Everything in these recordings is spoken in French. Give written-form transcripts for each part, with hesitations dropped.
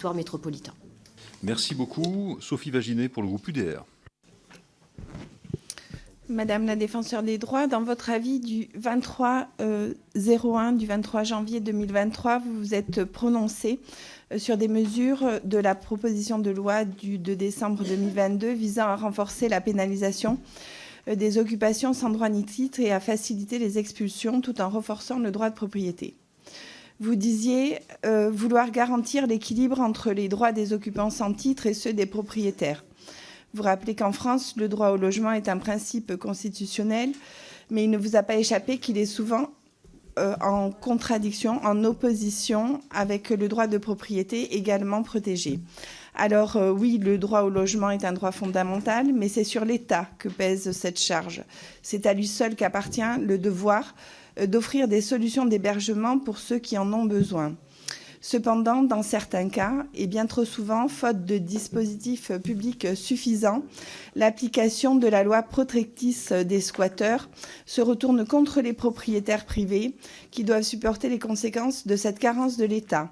territoire métropolitain. Merci beaucoup. Sophie Vaginet pour le groupe UDR. Madame la défenseure des droits, dans votre avis du 23-01 du 23 janvier 2023, vous vous êtes prononcé sur des mesures de la proposition de loi du 2 décembre 2022 visant à renforcer la pénalisation des occupations sans droit ni titre et à faciliter les expulsions tout en renforçant le droit de propriété. Vous disiez vouloir garantir l'équilibre entre les droits des occupants sans titre et ceux des propriétaires. Vous rappelez qu'en France, le droit au logement est un principe constitutionnel, mais il ne vous a pas échappé qu'il est souvent en contradiction, en opposition avec le droit de propriété également protégé. Alors oui, le droit au logement est un droit fondamental, mais c'est sur l'État que pèse cette charge. C'est à lui seul qu'appartient le devoir d'offrir des solutions d'hébergement pour ceux qui en ont besoin. Cependant, dans certains cas, et bien trop souvent, faute de dispositifs publics suffisants, l'application de la loi protectrice des squatteurs se retourne contre les propriétaires privés qui doivent supporter les conséquences de cette carence de l'État.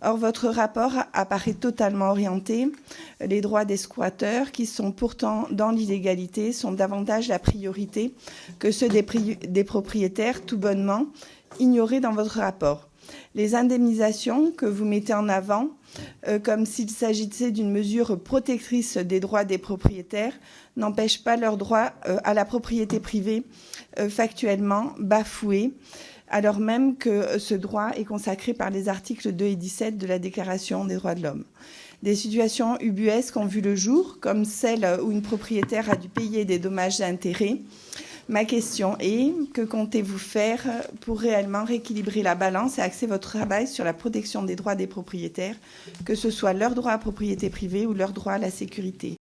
Or, votre rapport apparaît totalement orienté. Les droits des squatteurs, qui sont pourtant dans l'illégalité, sont davantage la priorité que ceux des propriétaires, tout bonnement ignorés dans votre rapport. Les indemnisations que vous mettez en avant, comme s'il s'agissait d'une mesure protectrice des droits des propriétaires, n'empêchent pas leur droit à la propriété privée factuellement bafoué, alors même que ce droit est consacré par les articles 2 et 17 de la Déclaration des droits de l'homme. Des situations ubuesques ont vu le jour, comme celle où une propriétaire a dû payer des dommages et intérêts. Ma question est, que comptez-vous faire pour réellement rééquilibrer la balance et axer votre travail sur la protection des droits des propriétaires, que ce soit leur droit à propriété privée ou leur droit à la sécurité?